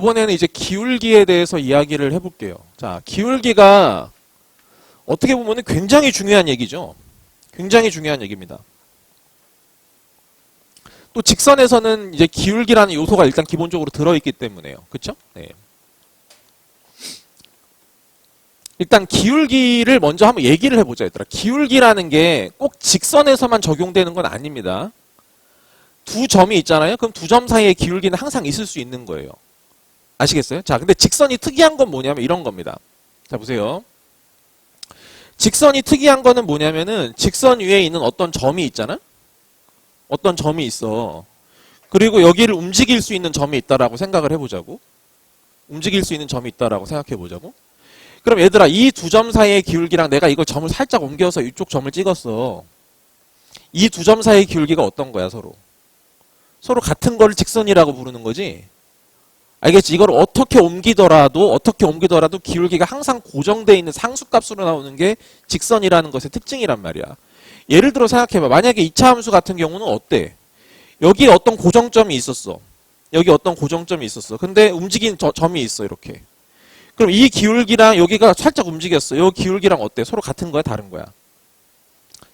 이번에는 이제 기울기에 대해서 이야기를 해볼게요. 자, 기울기가 어떻게 보면 굉장히 중요한 얘기죠. 굉장히 중요한 얘기입니다. 또 직선에서는 이제 기울기라는 요소가 일단 기본적으로 들어있기 때문에요. 그쵸? 네. 일단 기울기를 먼저 한번 얘기를 해보자, 얘들아. 기울기라는 게 꼭 직선에서만 적용되는 건 아닙니다. 두 점이 있잖아요. 그럼 두 점 사이의 기울기는 항상 있을 수 있는 거예요. 아시겠어요? 자, 근데 직선이 특이한 건 뭐냐면 이런 겁니다. 자, 보세요. 직선이 특이한 거는 뭐냐면은 직선 위에 있는 어떤 점이 있잖아? 어떤 점이 있어. 그리고 여기를 움직일 수 있는 점이 있다라고 생각을 해보자고. 움직일 수 있는 점이 있다라고 생각해보자고. 그럼 얘들아, 이 두 점 사이의 기울기랑 내가 이걸 점을 살짝 옮겨서 이쪽 점을 찍었어. 이 두 점 사이의 기울기가 어떤 거야, 서로? 서로 같은 거를 직선이라고 부르는 거지? 알겠지? 이걸 어떻게 옮기더라도 기울기가 항상 고정되어 있는 상수값으로 나오는 게 직선이라는 것의 특징이란 말이야. 예를 들어 생각해봐. 만약에 2차 함수 같은 경우는 어때? 여기에 어떤 고정점이 있었어. 여기 어떤 고정점이 있었어. 근데 움직인 점이 있어, 이렇게. 그럼 이 기울기랑 여기가 살짝 움직였어. 이 기울기랑 어때? 서로 같은 거야, 다른 거야?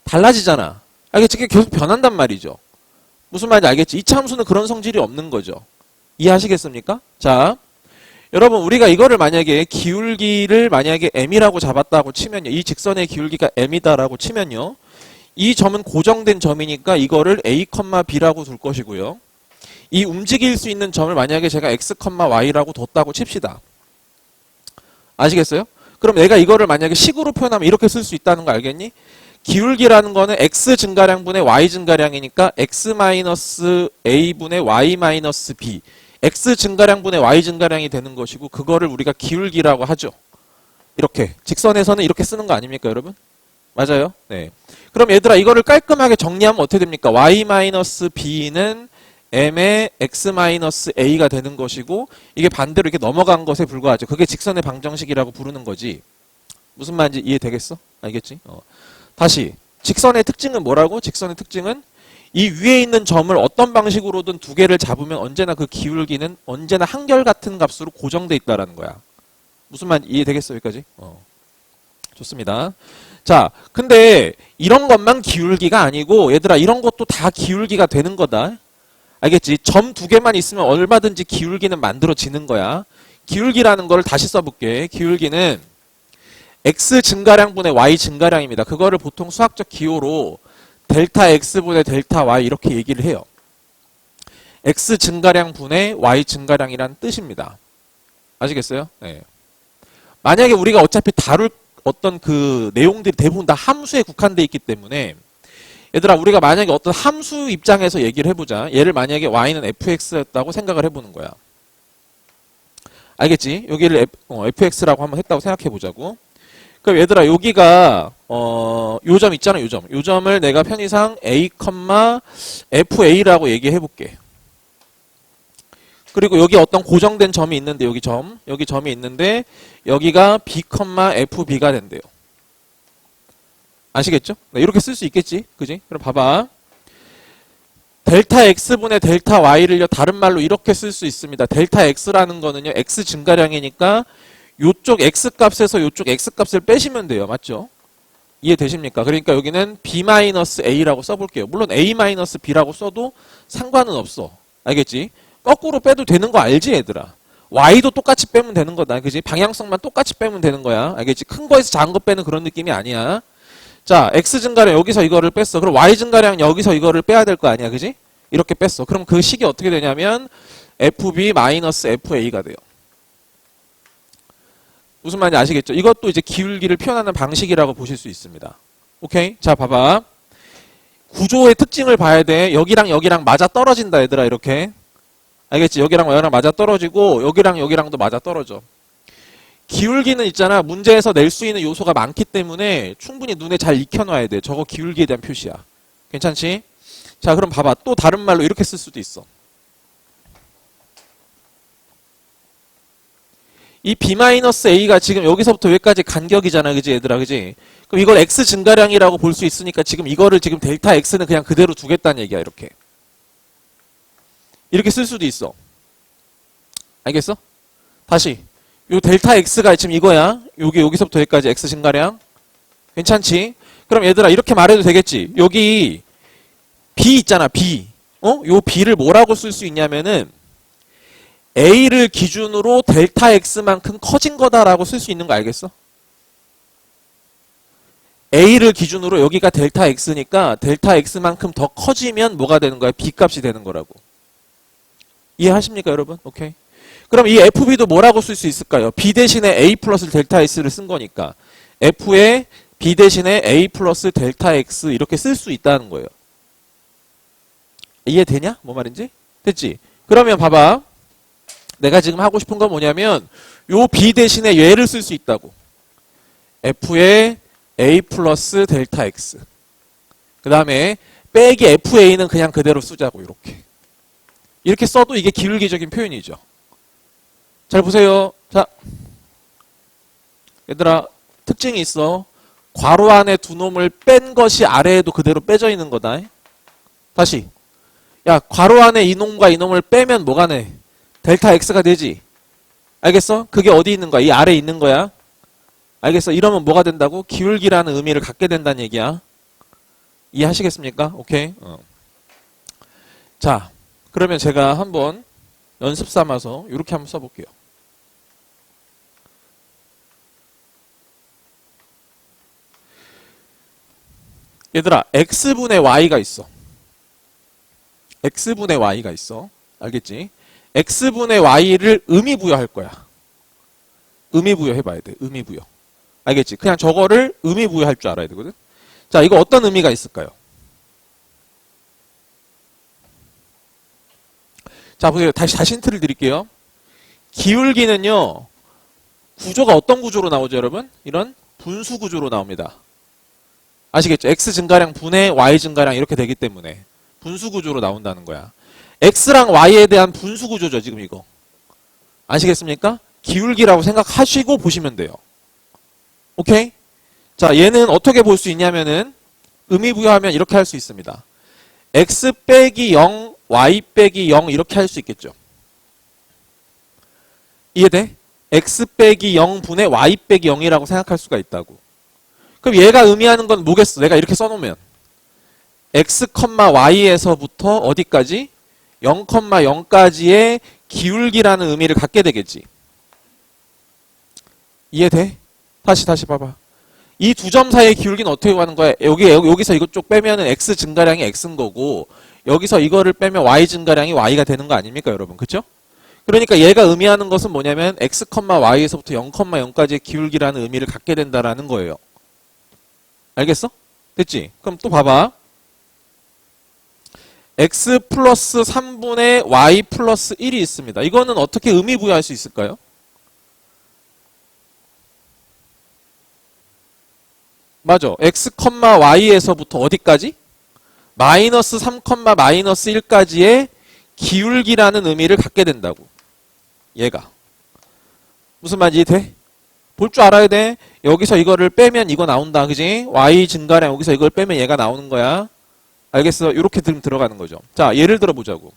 달라지잖아. 알겠지? 그게 계속 변한단 말이죠. 무슨 말인지 알겠지? 2차 함수는 그런 성질이 없는 거죠. 이해하시겠습니까? 자, 여러분 우리가 이거를 만약에 기울기를 만약에 m이라고 잡았다고 치면요. 이 직선의 기울기가 m이다라고 치면요. 이 점은 고정된 점이니까 이거를 a, b라고 둘 것이고요. 이 움직일 수 있는 점을 만약에 제가 x, y라고 뒀다고 칩시다. 아시겠어요? 그럼 내가 이거를 만약에 식으로 표현하면 이렇게 쓸 수 있다는 거 알겠니? 기울기라는 거는 x 증가량분의 y 증가량이니까 x-a분의 y-b x 증가량분의 y 증가량이 되는 것이고 그거를 우리가 기울기라고 하죠. 이렇게 직선에서는 이렇게 쓰는 거 아닙니까, 여러분? 맞아요? 네. 그럼 얘들아 이거를 깔끔하게 정리하면 어떻게 됩니까? y-b는 m의 x-a가 되는 것이고 이게 반대로 이렇게 넘어간 것에 불과하죠. 그게 직선의 방정식이라고 부르는 거지. 무슨 말인지 이해되겠어? 알겠지? 다시 직선의 특징은 뭐라고? 직선의 특징은 이 위에 있는 점을 어떤 방식으로든 두 개를 잡으면 언제나 그 기울기는 언제나 한결같은 값으로 고정돼 있다라는 거야. 무슨 말인지 이해되겠어? 여기까지? 좋습니다. 자, 근데 이런 것만 기울기가 아니고 얘들아 이런 것도 다 기울기가 되는 거다. 알겠지? 점 두 개만 있으면 얼마든지 기울기는 만들어지는 거야. 기울기라는 걸 다시 써볼게. 기울기는 x 증가량분의 y 증가량입니다. 그거를 보통 수학적 기호로 델타 x분의 델타 y 이렇게 얘기를 해요. x 증가량분의 y 증가량이란 뜻입니다. 아시겠어요? 네. 만약에 우리가 어차피 다룰 어떤 그 내용들이 대부분 다 함수에 국한되어 있기 때문에 얘들아 우리가 만약에 어떤 함수 입장에서 얘기를 해보자. 얘를 만약에 y는 fx였다고 생각을 해보는 거야. 알겠지? 여기를 fx라고 한번 했다고 생각해보자고. 그럼 얘들아 여기가 요 점 있잖아, 요 점. 요 점을 내가 편의상 a, fa라고 얘기해 볼게. 그리고 여기 어떤 고정된 점이 있는데 여기 점이 있는데 여기가 b, fb가 된대요. 아시겠죠? 네, 이렇게 쓸 수 있겠지, 그지? 그럼 봐봐. 델타 x분의 델타 y를요 다른 말로 이렇게 쓸 수 있습니다. 델타 x라는 거는요 x 증가량이니까 요쪽 x값에서 요쪽 x값을 빼시면 돼요. 맞죠? 이해되십니까? 그러니까 여기는 b-a라고 써볼게요. 물론 a-b라고 써도 상관은 없어. 알겠지? 거꾸로 빼도 되는 거 알지, 얘들아? y도 똑같이 빼면 되는 거다. 그지? 방향성만 똑같이 빼면 되는 거야. 알겠지? 큰 거에서 작은 거 빼는 그런 느낌이 아니야. 자, x 증가량 여기서 이거를 뺐어. 그럼 y 증가량 여기서 이거를 빼야 될 거 아니야. 그지? 이렇게 뺐어. 그럼 그 식이 어떻게 되냐면 fb-fa가 돼요. 무슨 말인지 아시겠죠? 이것도 이제 기울기를 표현하는 방식이라고 보실 수 있습니다. 오케이? 자, 봐봐. 구조의 특징을 봐야 돼. 여기랑 여기랑 맞아 떨어진다, 얘들아, 이렇게. 알겠지? 여기랑 여기랑 맞아 떨어지고, 여기랑 여기랑도 맞아 떨어져. 기울기는 있잖아. 문제에서 낼 수 있는 요소가 많기 때문에 충분히 눈에 잘 익혀놔야 돼. 저거 기울기에 대한 표시야. 괜찮지? 자, 그럼 봐봐. 또 다른 말로 이렇게 쓸 수도 있어. 이 b-a가 지금 여기서부터 여기까지 간격이잖아. 그지, 얘들아? 그지? 그럼 이걸 x 증가량이라고 볼 수 있으니까 지금 이거를 지금 델타 x는 그냥 그대로 두겠다는 얘기야. 이렇게. 이렇게 쓸 수도 있어. 알겠어? 다시 요 델타 x가 지금 이거야. 여기서부터 여기까지 x 증가량. 괜찮지? 그럼 얘들아 이렇게 말해도 되겠지. 여기 b 있잖아. b. 요 b를 뭐라고 쓸 수 있냐면은 a를 기준으로 델타 x만큼 커진 거다라고 쓸 수 있는 거 알겠어? a를 기준으로 여기가 델타 x니까 델타 x만큼 더 커지면 뭐가 되는 거야? b 값이 되는 거라고. 이해하십니까 여러분? 오케이. 그럼 이 fb도 뭐라고 쓸 수 있을까요? b 대신에 a 플러스 델타 x를 쓴 거니까 f에 b 대신에 a 플러스 델타 x 이렇게 쓸 수 있다는 거예요. 이해되냐? 뭐 말인지? 됐지? 그러면 봐봐. 내가 지금 하고 싶은 건 뭐냐면 요 b 대신에 얘를 쓸 수 있다고. f에 a 플러스 델타 x. 그 다음에 빼기 fa는 그냥 그대로 쓰자고. 이렇게 써도 이게 기울기적인 표현이죠. 잘 보세요. 자, 얘들아 특징이 있어. 괄호 안에 두 놈을 뺀 것이 아래에도 그대로 빼져 있는 거다. 다시. 야, 괄호 안에 이놈과 이놈을 빼면 뭐가 돼? 델타 x가 되지. 알겠어? 그게 어디 있는 거야? 이 아래에 있는 거야. 알겠어? 이러면 뭐가 된다고? 기울기라는 의미를 갖게 된다는 얘기야. 이해하시겠습니까? 오케이. 자, 그러면 제가 한번 연습 삼아서 이렇게 한번 써볼게요. 얘들아, x분의 y가 있어. x분의 y가 있어. 알겠지? x분의 y를 의미부여할 거야. 의미부여 해봐야 돼. 의미부여. 알겠지? 그냥 저거를 의미부여할 줄 알아야 되거든. 자, 이거 어떤 의미가 있을까요? 자, 보세요. 다시 힌트를 드릴게요. 기울기는요, 구조가 어떤 구조로 나오죠, 여러분? 이런 분수 구조로 나옵니다. 아시겠죠? x 증가량 분의 y 증가량 이렇게 되기 때문에 분수 구조로 나온다는 거야. x랑 y에 대한 분수 구조죠, 지금 이거. 아시겠습니까? 기울기라고 생각하시고 보시면 돼요. 오케이? 자, 얘는 어떻게 볼 수 있냐면은 의미부여하면 이렇게 할 수 있습니다. x 빼기 0, y 빼기 0 이렇게 할 수 있겠죠. 이해돼? x 빼기 0분의 y 빼기 0이라고 생각할 수가 있다고. 그럼 얘가 의미하는 건 뭐겠어? 내가 이렇게 써놓으면 x, y에서부터 어디까지? 0, 0까지의 기울기라는 의미를 갖게 되겠지. 이해돼? 다시 봐봐. 이 두 점 사이의 기울기는 어떻게 구하는 거야? 여기서 이것 쪽 빼면은 x 증가량이 x인 거고 여기서 이거를 빼면 y 증가량이 y가 되는 거 아닙니까, 여러분? 그쵸? 그러니까 얘가 의미하는 것은 뭐냐면 x, y에서부터 0, 0까지의 기울기라는 의미를 갖게 된다라는 거예요. 알겠어? 됐지? 그럼 또 봐봐. x 플러스 3분의 y 플러스 1이 있습니다. 이거는 어떻게 의미 부여할 수 있을까요? 맞아. x, y에서부터 어디까지? 마이너스 3, 마이너스 1까지의 기울기라는 의미를 갖게 된다고. 얘가. 무슨 말인지 돼? 볼 줄 알아야 돼. 여기서 이거를 빼면 이거 나온다. 그지? y 증가량 여기서 이걸 빼면 얘가 나오는 거야. 알겠어? 이렇게 들어가는 거죠. 자, 예를 들어 보자고.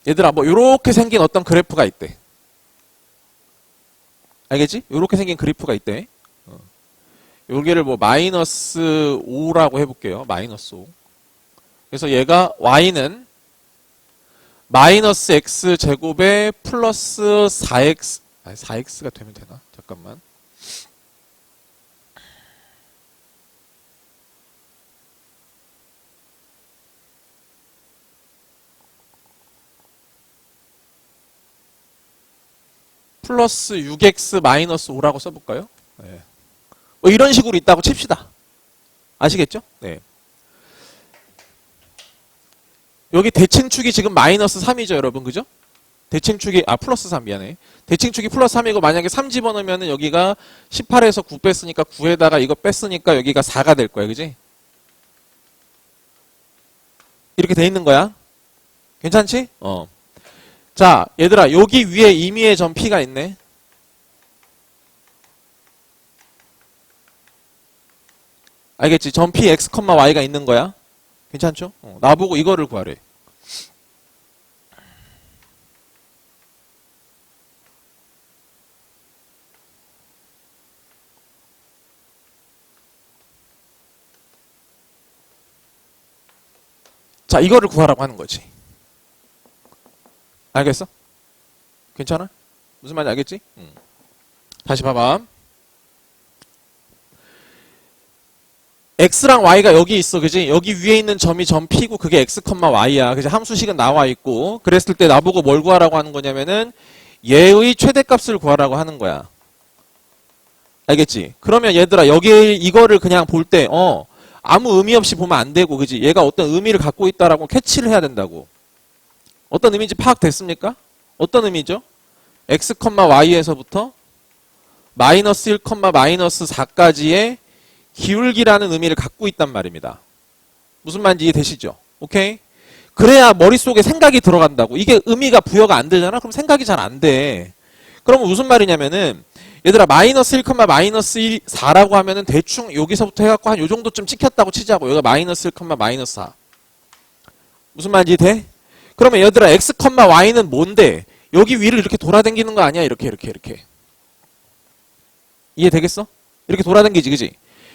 얘들아, 뭐 요렇게 생긴 어떤 그래프가 있대. 알겠지? 요렇게 생긴 그래프가 있대. 여기를 뭐 마이너스 5라고 해볼게요. 마이너스 5. 그래서 얘가 y는 마이너스 x 제곱에 플러스 4x 4x가 되면 되나? 잠깐만. 플러스 6x 마이너스 5라고 써볼까요? 네. 뭐 이런 식으로 있다고 칩시다. 아시겠죠? 네. 여기 대칭축이 지금 마이너스 3이죠, 여러분. 그죠? 대칭축이, 플러스 3, 미안해. 대칭축이 플러스 3이고, 만약에 3 집어넣으면 여기가 18에서 9 뺐으니까 9에다가 이거 뺐으니까 여기가 4가 될 거야. 그지? 이렇게 돼 있는 거야. 괜찮지? 자, 얘들아, 여기 위에 임의의 점 P가 있네. 알겠지? 점 P, X, Y가 있는 거야. 괜찮죠? 나보고 이거를 구하래. 자, 이거를 구하라고 하는 거지. 알겠어? 괜찮아? 무슨 말인지 알겠지? 다시 봐봐. X랑 Y가 여기 있어, 그지? 여기 위에 있는 점이 점 P고 그게 X, Y야. 그지? 함수식은 나와 있고. 그랬을 때 나보고 뭘 구하라고 하는 거냐면은 얘의 최대값을 구하라고 하는 거야. 알겠지? 그러면 얘들아, 여기 이거를 그냥 볼 때, 아무 의미 없이 보면 안 되고, 그지? 얘가 어떤 의미를 갖고 있다라고 캐치를 해야 된다고. 어떤 의미인지 파악됐습니까? 어떤 의미죠? X, Y에서부터 마이너스 1, 마이너스 4까지의 기울기라는 의미를 갖고 있단 말입니다. 무슨 말인지 이해되시죠? 오케이? 그래야 머릿속에 생각이 들어간다고. 이게 의미가 부여가 안 되잖아? 그럼 생각이 잘 안 돼. 그러면 무슨 말이냐면은 얘들아 마이너스 1, 마이너스 4라고 하면은 대충 여기서부터 해갖고 한 요 정도쯤 찍혔다고 치자고. 여기가 마이너스 1, 마이너스 4. 무슨 말인지 돼? 그러면 얘들아 X, Y는 뭔데? 여기 위를 이렇게 돌아다니는 거 아니야? 이렇게. 이해되겠어? 이렇게 돌아다니지, 그지?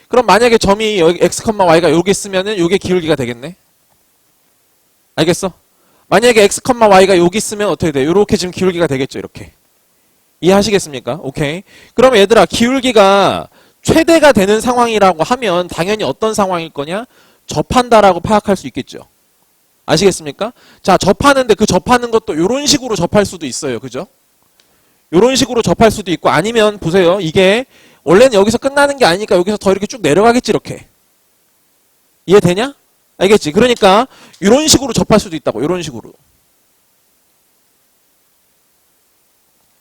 그럼 만약에 점이 여기 X, Y가 여기 있으면은 요게 기울기가 되겠네? 알겠어? 만약에 X, Y가 여기 있으면 어떻게 돼? 요렇게 지금 기울기가 되겠죠, 이렇게. 이해하시겠습니까? 오케이. 그럼 얘들아, 기울기가 최대가 되는 상황이라고 하면 당연히 어떤 상황일 거냐? 접한다라고 파악할 수 있겠죠. 아시겠습니까? 자, 접하는데 그 접하는 것도 요런 식으로 접할 수도 있어요. 그죠? 요런 식으로 접할 수도 있고 아니면 보세요. 이게 원래는 여기서 끝나는 게 아니니까 여기서 더 이렇게 쭉 내려가겠지, 이렇게. 이해되냐? 알겠지? 그러니까 이런 식으로 접할 수도 있다고. 이런 식으로.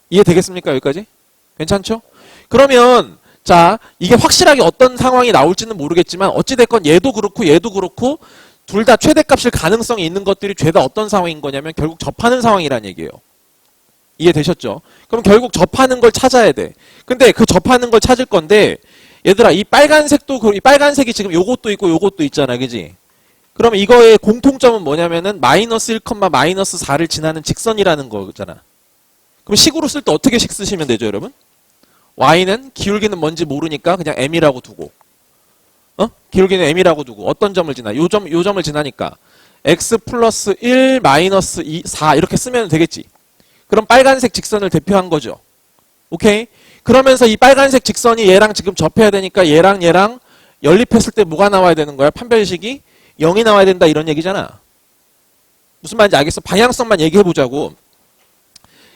이해되겠습니까? 여기까지? 괜찮죠? 그러면 자, 이게 확실하게 어떤 상황이 나올지는 모르겠지만 어찌됐건 얘도 그렇고 둘 다 최대값일 가능성이 있는 것들이 죄다 어떤 상황인 거냐면 결국 접하는 상황이란 얘기예요. 이해되셨죠? 그럼 결국 접하는 걸 찾아야 돼. 근데 그 접하는 걸 찾을 건데 얘들아 이 빨간색도 이 빨간색이 지금 요것도 있고 요것도 있잖아. 그지? 그럼 이거의 공통점은 뭐냐면은 마이너스 1, 마이너스 4를 지나는 직선이라는 거잖아. 그럼 식으로 쓸 때 어떻게 식 쓰시면 되죠, 여러분? y는 기울기는 뭔지 모르니까 그냥 m이라고 두고 기울기는 m이라고 두고 어떤 점을 지나? 요 점을 지나니까 x 플러스 1 마이너스 2, 4 이렇게 쓰면 되겠지. 그럼 빨간색 직선을 대표한 거죠. 오케이? 그러면서 이 빨간색 직선이 얘랑 지금 접해야 되니까 얘랑 연립했을 때 뭐가 나와야 되는 거야? 판별식이 0이 나와야 된다 이런 얘기잖아. 무슨 말인지 알겠어? 방향성만 얘기해보자고.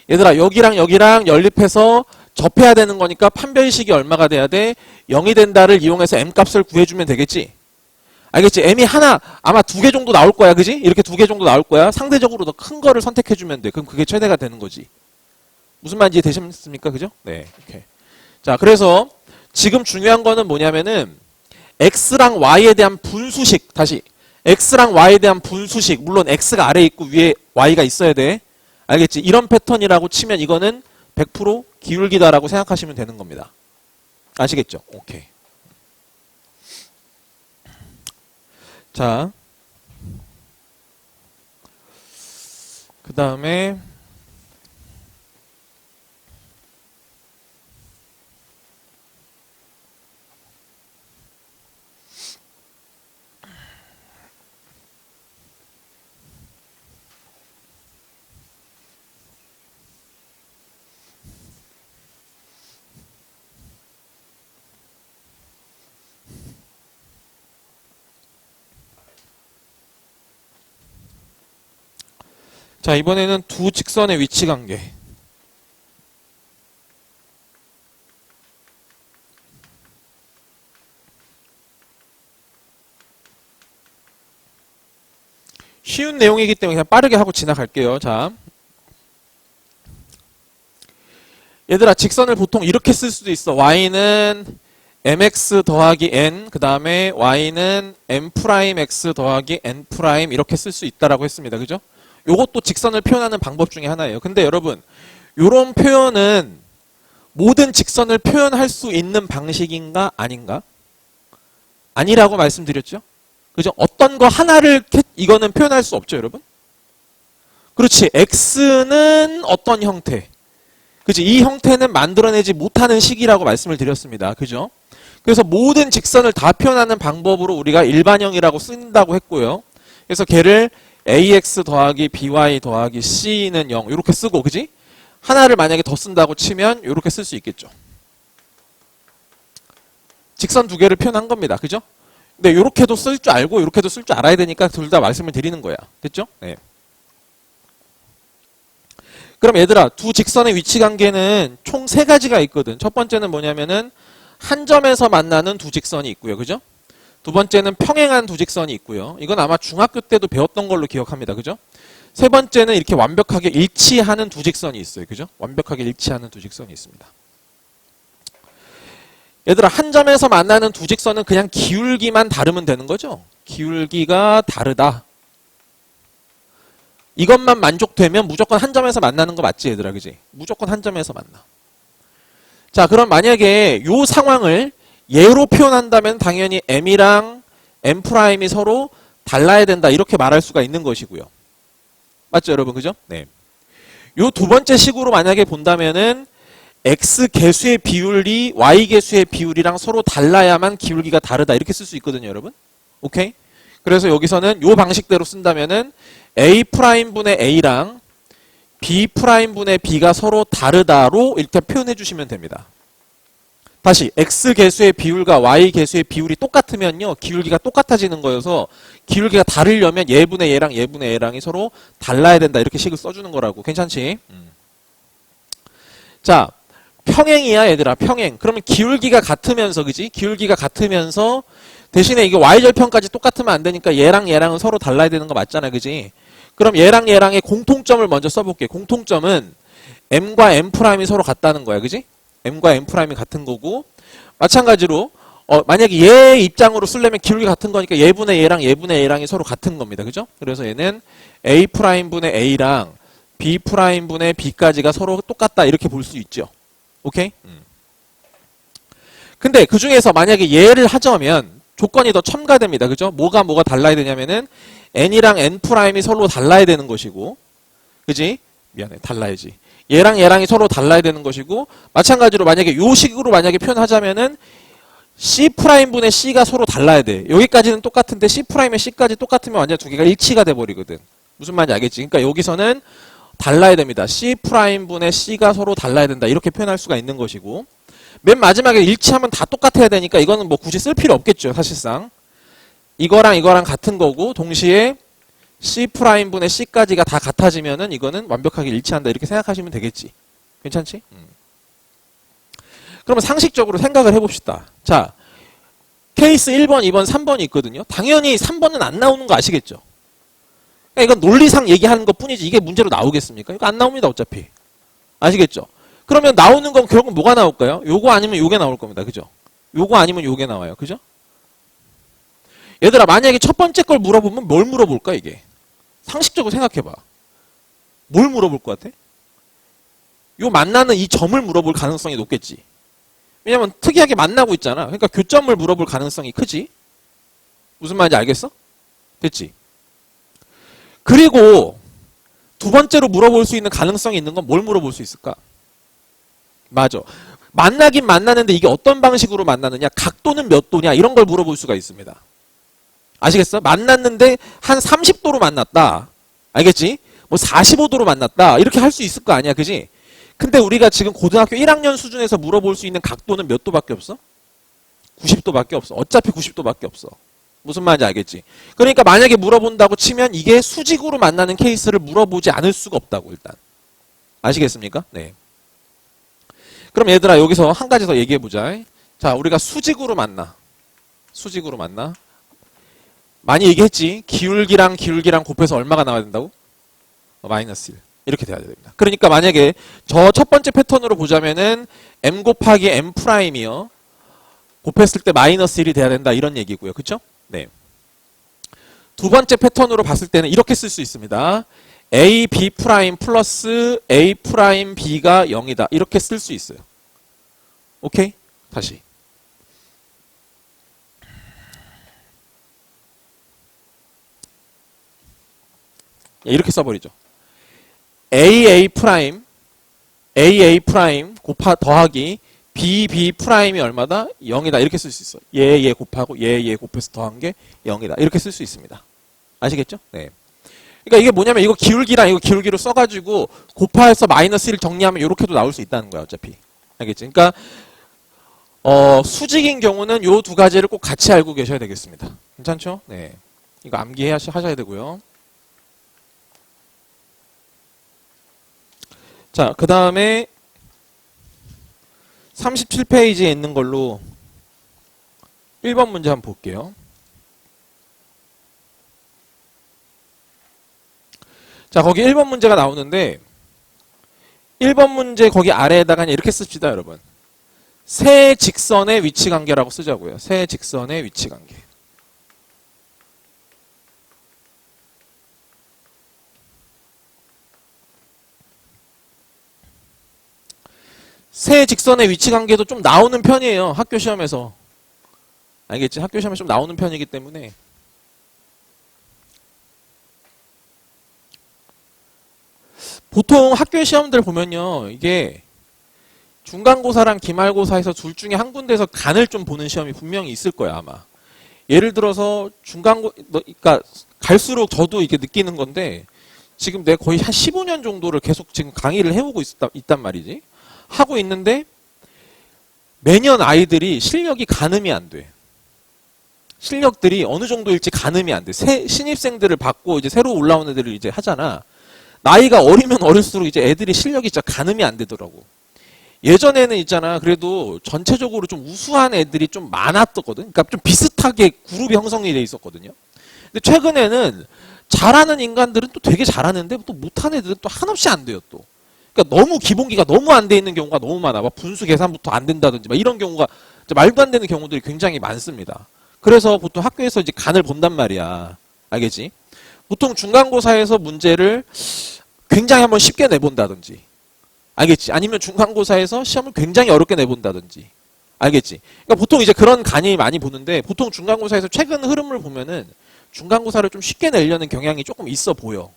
얘들아 여기랑 연립해서 접해야 되는 거니까 판별식이 얼마가 돼야 돼? 0이 된다를 이용해서 m값을 구해주면 되겠지? 알겠지? m이 하나 아마 2개 정도 나올 거야. 그지? 이렇게 2개 정도 나올 거야. 상대적으로 더 큰 거를 선택해주면 돼. 그럼 그게 최대가 되는 거지. 무슨 말인지 되셨습니까? 그죠? 네. 오케이. 자, 그래서 지금 중요한 거는 뭐냐면은 x랑 y에 대한 분수식. 다시 x랑 y에 대한 분수식. 물론 x가 아래에 있고 위에 y가 있어야 돼. 알겠지? 이런 패턴이라고 치면 이거는 100% 기울기다라고 생각하시면 되는 겁니다. 아시겠죠? 오케이. 자, 그 다음에 자, 이번에는 두 직선의 위치 관계. 쉬운 내용이기 때문에 그냥 빠르게 하고 지나갈게요. 자, 얘들아 직선을 보통 이렇게 쓸 수도 있어. y는 mx 더하기 n, 그 다음에 y는 m'x 더하기 n' 이렇게 쓸 수 있다라고 했습니다. 그죠? 요것도 직선을 표현하는 방법 중에 하나예요. 근데 여러분, 요런 표현은 모든 직선을 표현할 수 있는 방식인가? 아닌가? 아니라고 말씀드렸죠? 그죠? 어떤 거 하나를 이거는 표현할 수 없죠, 여러분? 그렇지. x는 어떤 형태. 그지? 이 형태는 만들어내지 못하는 식이라고 말씀을 드렸습니다. 그죠? 그래서 모든 직선을 다 표현하는 방법으로 우리가 일반형이라고 쓴다고 했고요. 그래서 걔를 ax 더하기 by 더하기 c는 0 이렇게 쓰고, 그지? 하나를 만약에 더 쓴다고 치면 이렇게 쓸 수 있겠죠. 직선 두 개를 표현한 겁니다. 그죠? 근데 이렇게도 쓸 줄 알고 이렇게도 쓸 줄 알아야 되니까 둘 다 말씀을 드리는 거야. 됐죠? 네. 그럼 얘들아, 두 직선의 위치 관계는 총 세 가지가 있거든. 첫 번째는 뭐냐면은 한 점에서 만나는 두 직선이 있고요. 그죠? 두 번째는 평행한 두 직선이 있고요. 이건 아마 중학교 때도 배웠던 걸로 기억합니다. 그죠? 세 번째는 이렇게 완벽하게 일치하는 두 직선이 있어요. 그죠? 완벽하게 일치하는 두 직선이 있습니다. 얘들아, 한 점에서 만나는 두 직선은 그냥 기울기만 다르면 되는 거죠? 기울기가 다르다. 이것만 만족되면 무조건 한 점에서 만나는 거 맞지, 얘들아? 그지? 무조건 한 점에서 만나. 자, 그럼 만약에 요 상황을 예로 표현한다면 당연히 m이랑 m'이 서로 달라야 된다. 이렇게 말할 수가 있는 것이고요. 맞죠, 여러분? 그죠? 네. 요 두 번째 식으로 만약에 본다면은 x 개수의 비율이 y 개수의 비율이랑 서로 달라야만 기울기가 다르다. 이렇게 쓸 수 있거든요, 여러분. 오케이? 그래서 여기서는 요 방식대로 쓴다면은 a' 분의 a랑 b' 분의 b가 서로 다르다로 이렇게 표현해 주시면 됩니다. 다시 x 개수의 비율과 y 개수의 비율이 똑같으면요, 기울기가 똑같아지는 거여서 기울기가 다르려면 얘분의 얘랑 얘분의 얘랑이 서로 달라야 된다. 이렇게 식을 써주는 거라고. 괜찮지? 자, 평행이야, 얘들아. 평행. 그러면 기울기가 같으면서, 그지? 기울기가 같으면서 대신에 이게 y절편까지 똑같으면 안 되니까 얘랑 얘랑은 서로 달라야 되는 거 맞잖아, 그지? 그럼 얘랑 얘랑의 공통점을 먼저 써볼게. 공통점은 m과 m'이 서로 같다는 거야, 그지? m과 m'이 같은 거고, 마찬가지로 만약에 얘 입장으로 쓰려면 기울기 같은 거니까 얘분의 얘랑 얘분의 얘랑이 서로 같은 겁니다, 그죠? 그래서 얘는 a' 분의 a랑 b' 분의 b까지가 서로 똑같다. 이렇게 볼 수 있죠. 오케이? 근데 그 중에서 만약에 얘를 하자면 조건이 더 첨가됩니다. 그죠? 뭐가 달라야 되냐면은 n이랑 n'이 서로 달라야 되는 것이고, 그지? 미안해, 달라야지. 얘랑 얘랑이 서로 달라야 되는 것이고, 마찬가지로 만약에 요 식으로 만약에 표현하자면은 c'분의 c가 서로 달라야 돼. 여기까지는 똑같은데 c'의 c까지 똑같으면 완전 두 개가 일치가 돼 버리거든. 무슨 말인지 알겠지? 그러니까 여기서는 달라야 됩니다. c'분의 c가 서로 달라야 된다. 이렇게 표현할 수가 있는 것이고, 맨 마지막에 일치하면 다 똑같아야 되니까 이거는 뭐 굳이 쓸 필요 없겠죠, 사실상. 이거랑 이거랑 같은 거고, 동시에 c'분의 c까지가 다 같아지면은 이거는 완벽하게 일치한다. 이렇게 생각하시면 되겠지. 괜찮지? 그러면 상식적으로 생각을 해봅시다. 자, 케이스 1번, 2번, 3번이 있거든요. 당연히 3번은 안 나오는 거 아시겠죠? 그러니까 이건 논리상 얘기하는 것 뿐이지 이게 문제로 나오겠습니까? 이거 안 나옵니다, 어차피. 아시겠죠? 그러면 나오는 건 결국 뭐가 나올까요? 요거 아니면 요게 나올 겁니다. 그죠? 요거 아니면 요게 나와요. 그죠? 얘들아, 만약에 첫 번째 걸 물어보면 뭘 물어볼까, 이게? 상식적으로 생각해봐. 뭘 물어볼 것 같아? 요 만나는 이 점을 물어볼 가능성이 높겠지. 왜냐면 특이하게 만나고 있잖아. 그러니까 교점을 물어볼 가능성이 크지. 무슨 말인지 알겠어? 됐지? 그리고 두 번째로 물어볼 수 있는 가능성이 있는 건 뭘 물어볼 수 있을까? 맞아. 만나긴 만나는데 이게 어떤 방식으로 만나느냐, 각도는 몇 도냐, 이런 걸 물어볼 수가 있습니다. 아시겠어? 만났는데 한 30도로 만났다. 알겠지? 뭐 45도로 만났다. 이렇게 할 수 있을 거 아니야, 그지? 근데 우리가 지금 고등학교 1학년 수준에서 물어볼 수 있는 각도는 몇 도밖에 없어? 90도밖에 없어. 어차피 90도밖에 없어. 무슨 말인지 알겠지? 그러니까 만약에 물어본다고 치면 이게 수직으로 만나는 케이스를 물어보지 않을 수가 없다고, 일단. 아시겠습니까? 네. 그럼 얘들아, 여기서 한 가지 더 얘기해보자. 자, 우리가 수직으로 만나. 수직으로 만나. 많이 얘기했지? 기울기랑 곱해서 얼마가 나와야 된다고? 마이너스 1. 이렇게 돼야 됩니다. 그러니까 만약에 저 첫 번째 패턴으로 보자면은 m 곱하기 m'이요. 곱했을 때 마이너스 1이 돼야 된다. 이런 얘기고요. 그쵸? 네. 두 번째 패턴으로 봤을 때는 이렇게 쓸 수 있습니다. a, b' 플러스 a' b가 0이다. 이렇게 쓸 수 있어요. 오케이? 다시. 이렇게 써버리죠. AA 프라임 더하기 BB 프라임이 얼마다? 0이다. 이렇게 쓸 수 있어. 얘 곱하고 얘 곱해서 더한 게 0이다. 이렇게 쓸 수 있습니다. 아시겠죠? 네. 그러니까 이게 뭐냐면 이거 기울기랑 이거 기울기로 써가지고 곱해서 마이너스 1 정리하면 이렇게도 나올 수 있다는 거야. 어차피. 알겠지? 그러니까 수직인 경우는 요 두 가지를 꼭 같이 알고 계셔야 되겠습니다. 괜찮죠? 네. 이거 암기하셔야 되고요. 자, 그 다음에 37페이지에 있는 걸로 1번 문제 한번 볼게요. 자, 거기 1번 문제가 나오는데 1번 문제 거기 아래에다가 이렇게 씁시다, 여러분. 세 직선의 위치 관계라고 쓰자고요. 세 직선의 위치 관계. 세 직선의 위치 관계도 좀 나오는 편이에요. 학교 시험에서. 알겠지? 학교 시험에 좀 나오는 편이기 때문에. 보통 학교 시험들 보면요. 이게 중간고사랑 기말고사에서 둘 중에 한 군데에서 간을 좀 보는 시험이 분명히 있을 거야, 아마. 예를 들어서 그러니까 갈수록 저도 이렇게 느끼는 건데 지금 내가 거의 한 15년 정도를 계속 지금 강의를 해오고 있단 말이지. 하고 있는데 매년 아이들이 실력이 가늠이 안 돼. 실력들이 어느 정도일지 가늠이 안 돼. 신입생들을 받고 이제 새로 올라온 애들을 이제 하잖아. 나이가 어리면 어릴수록 이제 애들이 실력이 진짜 가늠이 안 되더라고. 예전에는 있잖아. 그래도 전체적으로 좀 우수한 애들이 좀 많았거든. 그러니까 좀 비슷하게 그룹이 형성이 돼 있었거든요. 근데 최근에는 잘하는 인간들은 또 되게 잘하는데 또 못하는 애들은 또 한없이 안 돼요, 또. 그러니까 너무 기본기가 너무 안 돼 있는 경우가 너무 많아. 막 분수 계산부터 안 된다든지 막 이런 경우가 말도 안 되는 경우들이 굉장히 많습니다. 그래서 보통 학교에서 이제 간을 본단 말이야. 알겠지? 보통 중간고사에서 문제를 굉장히 한번 쉽게 내본다든지. 알겠지? 아니면 중간고사에서 시험을 굉장히 어렵게 내본다든지. 알겠지? 그러니까 보통 이제 그런 간이 많이 보는데 보통 중간고사에서 최근 흐름을 보면은 중간고사를 좀 쉽게 내려는 경향이 조금 있어 보여.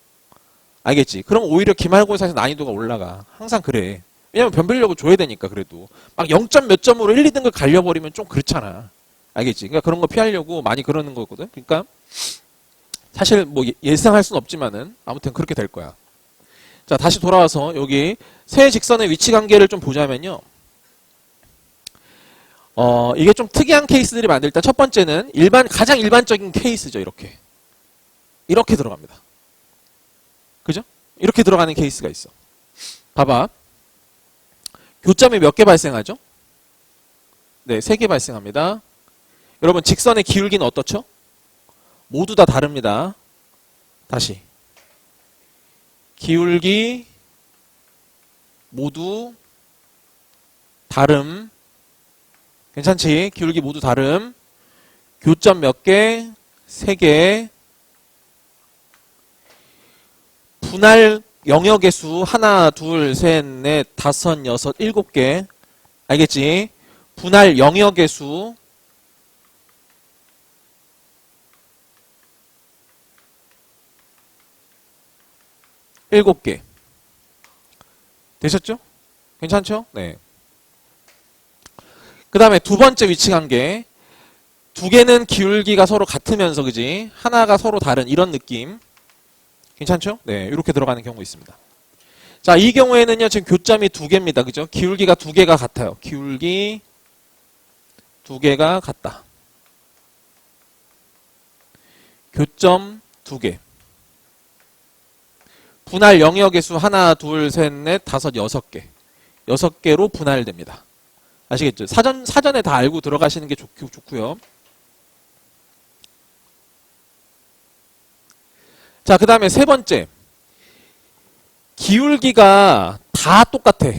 알겠지? 그럼 오히려 기말고사에서 난이도가 올라가. 항상 그래. 왜냐면 변별력을 줘야 되니까 그래도. 막 0점 몇 점으로 1, 2등급 갈려버리면 좀 그렇잖아. 알겠지? 그러니까 그런 거 피하려고 많이 그러는 거거든. 그러니까 사실 뭐 예상할 수는 없지만은 아무튼 그렇게 될 거야. 자, 다시 돌아와서 여기 세 직선의 위치 관계를 좀 보자면요. 이게 좀 특이한 케이스들이 많은데 일단 첫 번째는 가장 일반적인 케이스죠. 이렇게 들어갑니다. 그죠? 이렇게 들어가는 케이스가 있어. 봐봐. 교점이 몇 개 발생하죠? 네, 3개 발생합니다. 여러분 직선의 기울기는 어떻죠? 모두 다 다릅니다. 다시. 기울기 모두 다름. 괜찮지? 기울기 모두 다름. 교점 몇 개? 3개. 분할 영역의 수 하나, 둘, 셋, 넷, 다섯, 여섯, 7개. 알겠지? 분할 영역의 수 7개. 되셨죠? 괜찮죠? 네. 그 다음에 두 번째 위치 관계. 두 개는 기울기가 서로 같으면서, 그지? 하나가 서로 다른 이런 느낌. 괜찮죠? 네. 이렇게 들어가는 경우 있습니다. 자, 이 경우에는요, 지금 교점이 2개입니다. 그죠? 기울기가 2개가 같아요. 기울기 2개가 같다. 교점 2개. 분할 영역의 수 하나, 둘, 셋, 넷, 다섯, 6개. 6개로 분할됩니다. 아시겠죠? 사전에 다 알고 들어가시는 게 좋고요. 자, 그 다음에 세 번째. 기울기가 다 똑같아.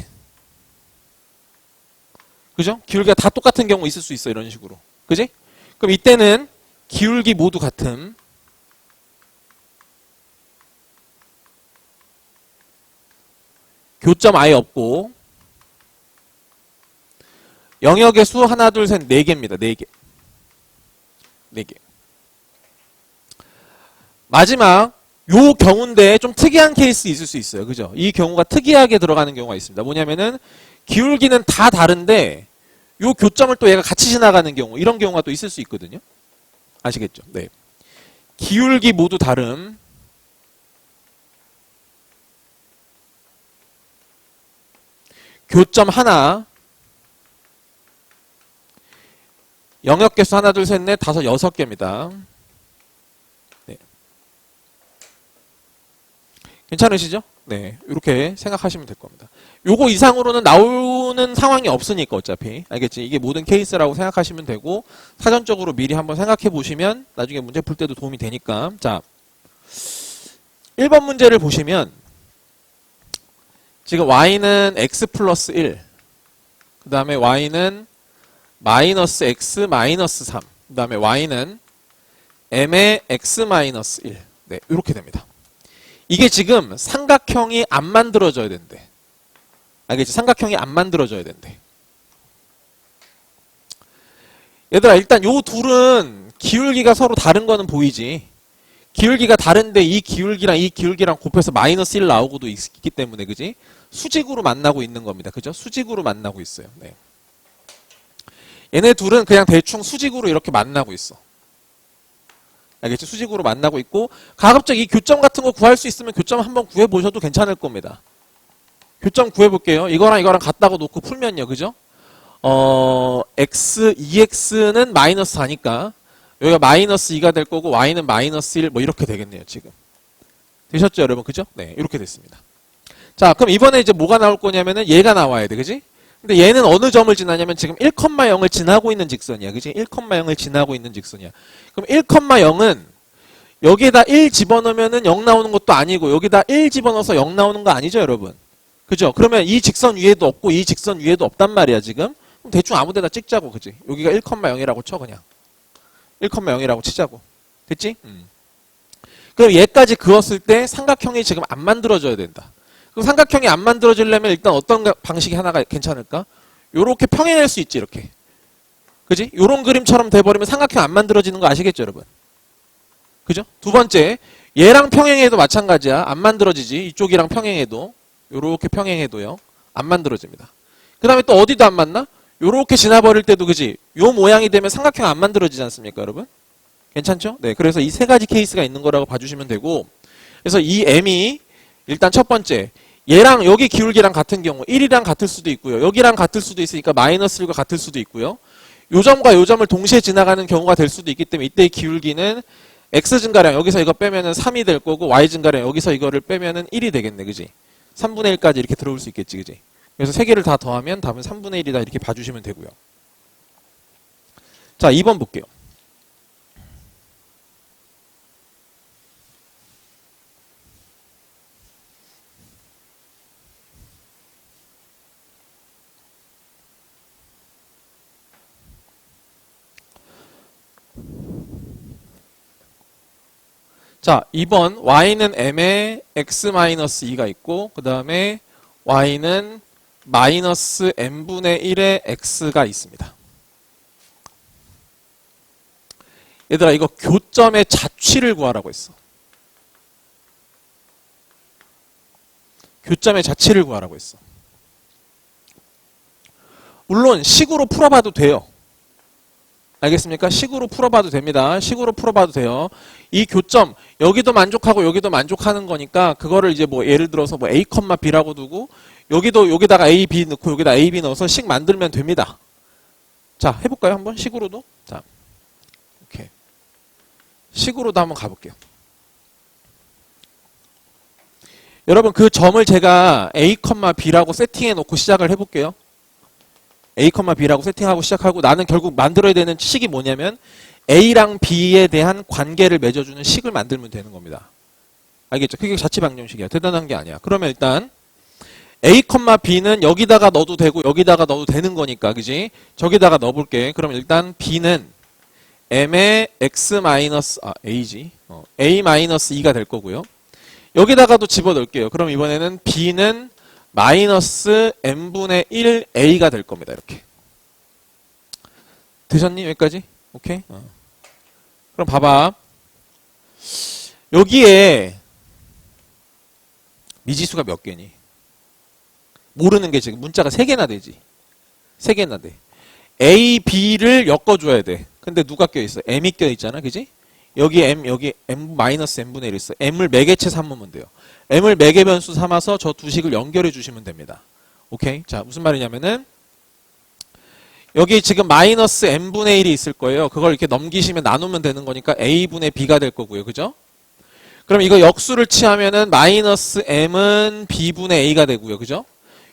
그죠? 기울기가 다 똑같은 경우 있을 수 있어. 이런 식으로. 그지? 그럼 이때는 기울기 모두 같음. 교점 아예 없고 영역의 수 하나, 둘, 셋, 4개입니다. 4개. 4개. 마지막 요 경우인데 좀 특이한 케이스 있을 수 있어요. 그죠? 이 경우가 특이하게 들어가는 경우가 있습니다. 뭐냐면은 기울기는 다 다른데 요 교점을 또 얘가 같이 지나가는 경우, 이런 경우가 또 있을 수 있거든요. 아시겠죠? 네. 기울기 모두 다름. 교점 하나. 영역 개수 하나, 둘, 셋, 넷, 다섯, 여섯 개입니다. 네. 괜찮으시죠? 네. 이렇게 생각하시면 될 겁니다. 요거 이상으로는 나오는 상황이 없으니까 어차피. 알겠지? 이게 모든 케이스라고 생각하시면 되고, 사전적으로 미리 한번 생각해 보시면 나중에 문제 풀 때도 도움이 되니까. 자, 1번 문제를 보시면 지금 y는 x 플러스 1, 그 다음에 y는 마이너스 x 마이너스 3, 그 다음에 y는 m의 x 마이너스 1. 네, 이렇게 됩니다. 이게 지금 삼각형이 안 만들어져야 된대. 알겠지? 삼각형이 안 만들어져야 된대. 얘들아, 일단 요 둘은 기울기가 서로 다른 거는 보이지. 기울기가 다른데 이 기울기랑 곱해서 마이너스 1 나오고도 있기 때문에, 그지? 수직으로 만나고 있는 겁니다. 그죠? 수직으로 만나고 있어요. 네. 얘네 둘은 그냥 대충 수직으로 이렇게 만나고 있어. 알겠지? 수직으로 만나고 있고, 가급적 이 교점 같은 거 구할 수 있으면 교점 한번 구해보셔도 괜찮을 겁니다. 교점 구해볼게요. 이거랑 같다고 놓고 풀면요. 그죠? x, 2x는 마이너스 4니까 여기가 마이너스 2가 될 거고 y는 마이너스 1 뭐 이렇게 되겠네요. 지금. 되셨죠, 여러분? 그죠? 네, 이렇게 됐습니다. 자, 그럼 이번에 이제 뭐가 나올 거냐면은 얘가 나와야 돼. 그지? 근데 얘는 어느 점을 지나냐면 지금 1,0을 지나고 있는 직선이야. 그지? 1,0을 지나고 있는 직선이야. 그럼 1,0은 여기에다 1 집어넣으면은 0 나오는 것도 아니고 여기다 1 집어넣어서 0 나오는 거 아니죠, 여러분? 그죠? 그러면 이 직선 위에도 없고 이 직선 위에도 없단 말이야, 지금. 그럼 대충 아무 데나 찍자고, 그지? 여기가 1,0이라고 쳐, 그냥. 1,0이라고 치자고. 됐지? 그럼 얘까지 그었을 때 삼각형이 지금 안 만들어져야 된다. 그럼 삼각형이 안 만들어지려면 일단 어떤 방식이 하나가 괜찮을까? 요렇게 평행할 수 있지, 이렇게. 그지? 요런 그림처럼 돼버리면 삼각형 안 만들어지는 거 아시겠죠, 여러분? 그죠? 두 번째, 얘랑 평행해도 마찬가지야. 안 만들어지지. 이쪽이랑 평행해도. 요렇게 평행해도요. 안 만들어집니다. 그 다음에 또 어디도 안 맞나? 요렇게 지나버릴 때도, 그지? 요 모양이 되면 삼각형 안 만들어지지 않습니까, 여러분? 괜찮죠? 네. 그래서 이 세 가지 케이스가 있는 거라고 봐주시면 되고, 그래서 이 m이 일단 첫 번째, 얘랑 여기 기울기랑 같은 경우 1이랑 같을 수도 있고요. 여기랑 같을 수도 있으니까 마이너스 1과 같을 수도 있고요. 요 점과 요 점을 동시에 지나가는 경우가 될 수도 있기 때문에 이때의 기울기는 x 증가량 여기서 이거 빼면은 3이 될 거고 y 증가량 여기서 이거를 빼면은 1이 되겠네. 그지? 3분의 1까지 이렇게 들어올 수 있겠지. 그지? 그래서 세 개를 다 더하면 답은 3분의 1이다 이렇게 봐주시면 되고요. 자, 2번 볼게요. 자, 2번 y는 m에 x-2가 있고 그 다음에 y는 마이너스 n분의 1의 x가 있습니다. 얘들아, 이거 교점의 자취를 구하라고 했어. 교점의 자취를 구하라고 했어. 물론 식으로 풀어봐도 돼요. 알겠습니까? 식으로 풀어봐도 됩니다. 식으로 풀어봐도 돼요. 이 교점 여기도 만족하고 여기도 만족하는 거니까 그거를 이제 뭐 예를 들어서 뭐 a, b라고 두고 여기다가 a, b 넣고 여기다 a, b 넣어서 식 만들면 됩니다. 자, 해볼까요? 한번 식으로도. 자, 오케이. 식으로도 한번 가볼게요. 여러분, 그 점을 제가 a, b라고 세팅해 놓고 시작을 해볼게요. a, b라고 세팅하고 시작하고 나는 결국 만들어야 되는 식이 뭐냐면 a랑 b에 대한 관계를 맺어주는 식을 만들면 되는 겁니다. 알겠죠? 그게 자취방정식이야. 대단한 게 아니야. 그러면 일단 a, b는 여기다가 넣어도 되고 여기다가 넣어도 되는 거니까, 그지? 저기다가 넣어볼게. 그럼 일단 b는 m의 a지. a-2가 될 거고요. 여기다가도 집어넣을게요. 그럼 이번에는 b는 마이너스 n분의 1 a가 될 겁니다. 이렇게. 되셨니? 여기까지? 오케이? 그럼 봐봐. 여기에 미지수가 몇 개니? 모르는 게 지금 문자가 3개나 되지. 3개나 돼. A, B를 엮어줘야 돼. 근데 누가 껴있어? M이 껴있잖아. 그지? 여기 M, 여기 M-N분의 1 있어. M을 매개체 삼으면 돼요. M을 매개 변수 삼아서 저 두 식을 연결해 주시면 됩니다. 오케이? 자, 무슨 말이냐면은 여기 지금 마이너스 M분의 1이 있을 거예요. 그걸 이렇게 넘기시면 나누면 되는 거니까 A분의 B가 될 거고요. 그죠? 그럼 이거 역수를 취하면은 마이너스 M은 B분의 A가 되고요. 그죠?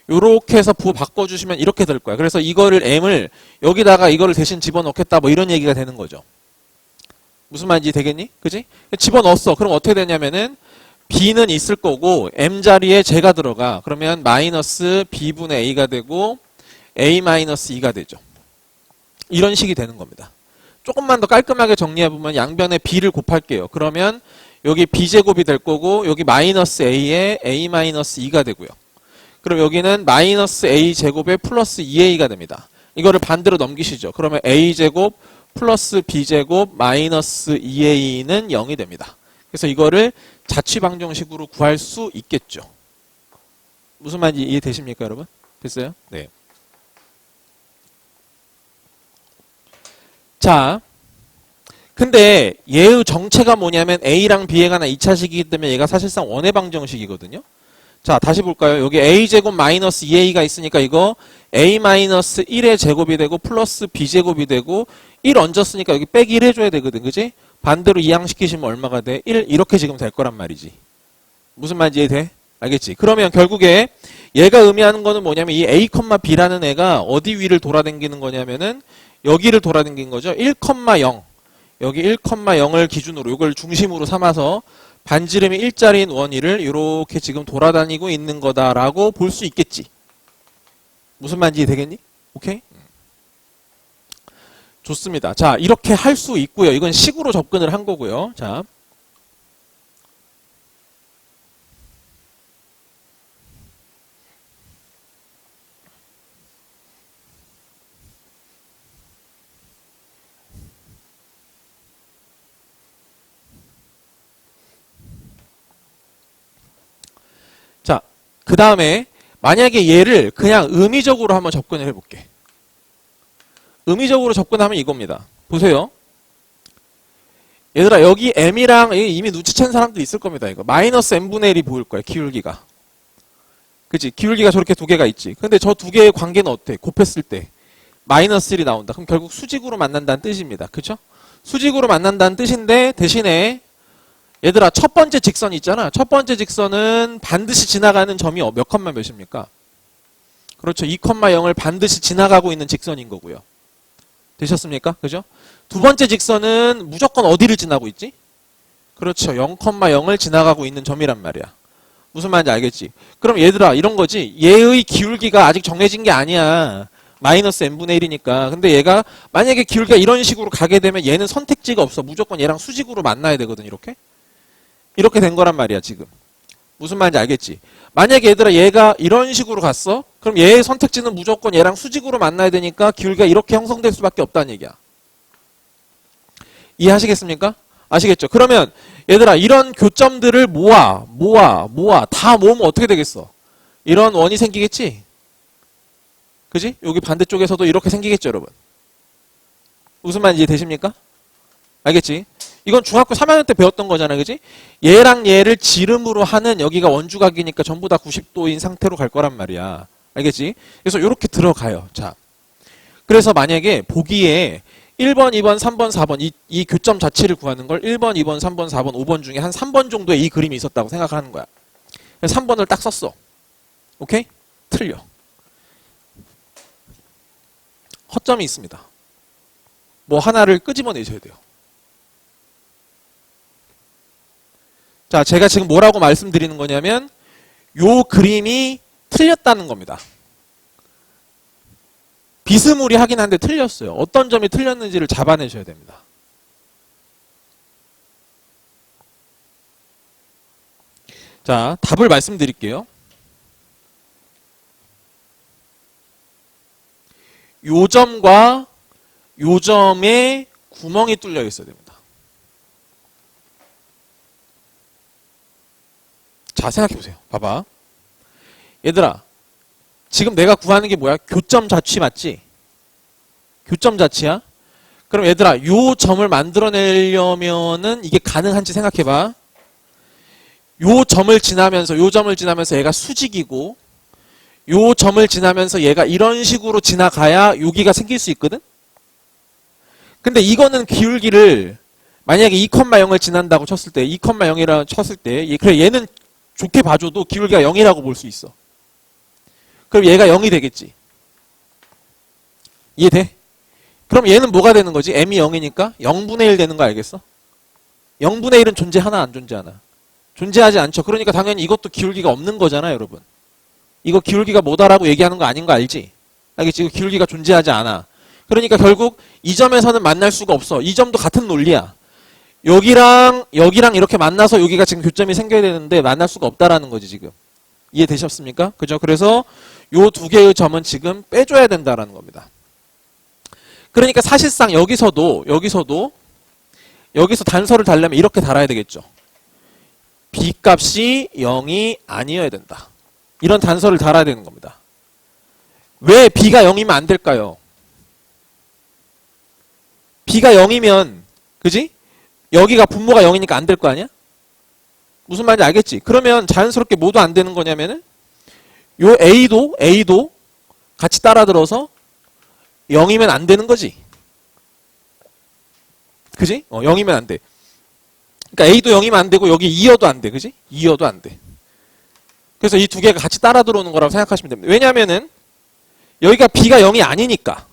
요렇게 해서 바꿔주시면 이렇게 될 거야. 그래서 이거를 M을 여기다가 이거를 대신 집어넣겠다 뭐 이런 얘기가 되는 거죠. 무슨 말인지 되겠니? 그지? 집어넣었어. 그럼 어떻게 되냐면은 B는 있을 거고 M 자리에 J가 들어가. 그러면 마이너스 B분의 A가 되고 A 마이너스 2가 되죠. 이런 식이 되는 겁니다. 조금만 더 깔끔하게 정리해보면 양변에 B를 곱할게요. 그러면 여기 B제곱이 될 거고 여기 마이너스 A에 A 마이너스 2가 되고요. 그럼 여기는 마이너스 A제곱에 플러스 2A가 됩니다. 이거를 반대로 넘기시죠. 그러면 A제곱 플러스 B제곱 마이너스 2A는 0이 됩니다. 그래서 이거를 자취방정식으로 구할 수 있겠죠. 무슨 말인지 이해되십니까, 여러분? 됐어요? 네. 자, 근데 얘의 정체가 뭐냐면 A랑 B에 관한 2차식이기 때문에 얘가 사실상 원의 방정식이거든요. 자, 다시 볼까요? 여기 A제곱 마이너스 2A가 있으니까 이거 A 마이너스 1의 제곱이 되고 플러스 B제곱이 되고 1 얹었으니까 여기 빼기 1 해줘야 되거든. 그지? 반대로 이항시키시면 얼마가 돼? 1 이렇게 지금 될 거란 말이지. 무슨 말인지 이해돼? 알겠지? 그러면 결국에 얘가 의미하는 거는 뭐냐면 이 A, B라는 애가 어디 위를 돌아다니는 거냐면은 여기를 돌아다니는 거죠. 1,0 여기 1,0을 기준으로 이걸 중심으로 삼아서 반지름이 1짜리인 원위를 이렇게 지금 돌아다니고 있는 거다라고 볼 수 있겠지. 무슨 말인지 되겠니? 오케이? 좋습니다. 자, 이렇게 할 수 있고요. 이건 식으로 접근을 한 거고요. 자, 그 다음에 만약에 얘를 그냥 의미적으로 한번 접근을 해볼게. 의미적으로 접근하면 이겁니다. 보세요. 얘들아 여기 M이랑 이미 눈치챈 사람도 있을 겁니다. 이거 마이너스 M분의 1이 보일 거야. 기울기가. 그치? 기울기가 저렇게 두 개가 있지. 근데 저 두 개의 관계는 어때? 곱했을 때 마이너스 1이 나온다. 그럼 결국 수직으로 만난다는 뜻입니다. 그쵸? 수직으로 만난다는 뜻인데 대신에 얘들아 첫 번째 직선 있잖아. 첫 번째 직선은 반드시 지나가는 점이 몇 컴마 몇입니까? 그렇죠. 2,0을 반드시 지나가고 있는 직선인 거고요. 되셨습니까? 그죠? 두 번째 직선은 무조건 어디를 지나고 있지? 그렇죠. 0,0을 지나가고 있는 점이란 말이야. 무슨 말인지 알겠지? 그럼 얘들아 이런 거지. 얘의 기울기가 아직 정해진 게 아니야. 마이너스 n분의 1이니까. 근데 얘가 만약에 기울기가 이런 식으로 가게 되면 얘는 선택지가 없어. 무조건 얘랑 수직으로 만나야 되거든. 이렇게 된 거란 말이야 지금. 무슨 말인지 알겠지? 만약에 얘들아 얘가 이런 식으로 갔어? 그럼 얘의 선택지는 무조건 얘랑 수직으로 만나야 되니까 기울기가 이렇게 형성될 수밖에 없다는 얘기야. 이해하시겠습니까? 아시겠죠? 그러면 얘들아 이런 교점들을 모아 다 모으면 어떻게 되겠어? 이런 원이 생기겠지? 그지? 여기 반대쪽에서도 이렇게 생기겠죠 여러분? 무슨 말인지 되십니까? 알겠지? 이건 중학교 3학년 때 배웠던 거잖아. 그지? 얘랑 얘를 지름으로 하는 여기가 원주각이니까 전부 다 90도인 상태로 갈 거란 말이야. 알겠지? 그래서 이렇게 들어가요. 자, 그래서 만약에 보기에 1번, 2번, 3번, 4번 이 교점 자체를 구하는 걸 1번, 2번, 3번, 4번, 5번 중에 한 3번 정도의 이 그림이 있었다고 생각하는 거야. 그래서 3번을 딱 썼어. 오케이? 틀려. 허점이 있습니다. 뭐 하나를 끄집어내셔야 돼요. 자, 제가 지금 뭐라고 말씀드리는 거냐면 요 그림이 틀렸다는 겁니다. 비스무리하긴 한데 틀렸어요. 어떤 점이 틀렸는지를 잡아내셔야 됩니다. 자, 답을 말씀드릴게요. 요 점과 요 점에 구멍이 뚫려 있어야 됩니다. 자, 생각해보세요. 봐봐. 얘들아, 지금 내가 구하는 게 뭐야? 교점 자취 맞지? 교점 자취야? 그럼 얘들아, 요 점을 만들어내려면은 이게 가능한지 생각해봐. 요 점을 지나면서 얘가 수직이고, 요 점을 지나면서 얘가 이런 식으로 지나가야 여기가 생길 수 있거든? 근데 이거는 기울기를 만약에 2,0을 지난다고 쳤을 때, 2,0이라 쳤을 때, 그래 얘는 좋게 봐줘도 기울기가 0이라고 볼 수 있어. 그럼 얘가 0이 되겠지. 이해돼? 그럼 얘는 뭐가 되는 거지? m이 0이니까 0분의 1 되는 거 알겠어? 0분의 1은 존재하나 안 존재하나? 존재하지 않죠. 그러니까 당연히 이것도 기울기가 없는 거잖아, 여러분. 이거 기울기가 뭐다라고 얘기하는 거 아닌 거 알지? 알겠지? 이거 기울기가 존재하지 않아. 그러니까 결국 이 점에서는 만날 수가 없어. 이 점도 같은 논리야. 여기랑 이렇게 만나서 여기가 지금 교점이 생겨야 되는데 만날 수가 없다라는 거지, 지금. 이해되셨습니까? 그죠? 그래서 요 두 개의 점은 지금 빼줘야 된다라는 겁니다. 그러니까 사실상 여기서 단서를 달려면 이렇게 달아야 되겠죠. b 값이 0이 아니어야 된다. 이런 단서를 달아야 되는 겁니다. 왜 b가 0이면 안 될까요? b가 0이면 그지? 여기가 분모가 0이니까 안 될 거 아니야? 무슨 말인지 알겠지? 그러면 자연스럽게 뭐도 안 되는 거냐면은 요 A도 같이 따라 들어서 0이면 안 되는 거지. 그지? 0이면 안 돼. 그러니까 A도 0이면 안 되고 여기 2여도 안 돼. 그지? 2여도 안 돼. 그래서 이 두 개가 같이 따라 들어오는 거라고 생각하시면 됩니다. 왜냐면은 여기가 B가 0이 아니니까.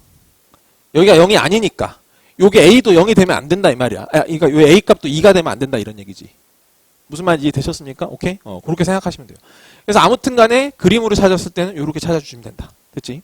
여기가 0이 아니니까. 요게 A도 0이 되면 안 된다 이 말이야. 그러니까 요 A 값도 2가 되면 안 된다 이런 얘기지. 무슨 말인지 되셨습니까? 오케이? 그렇게 생각하시면 돼요. 그래서 아무튼 간에 그림으로 찾았을 때는 이렇게 찾아주시면 된다. 됐지?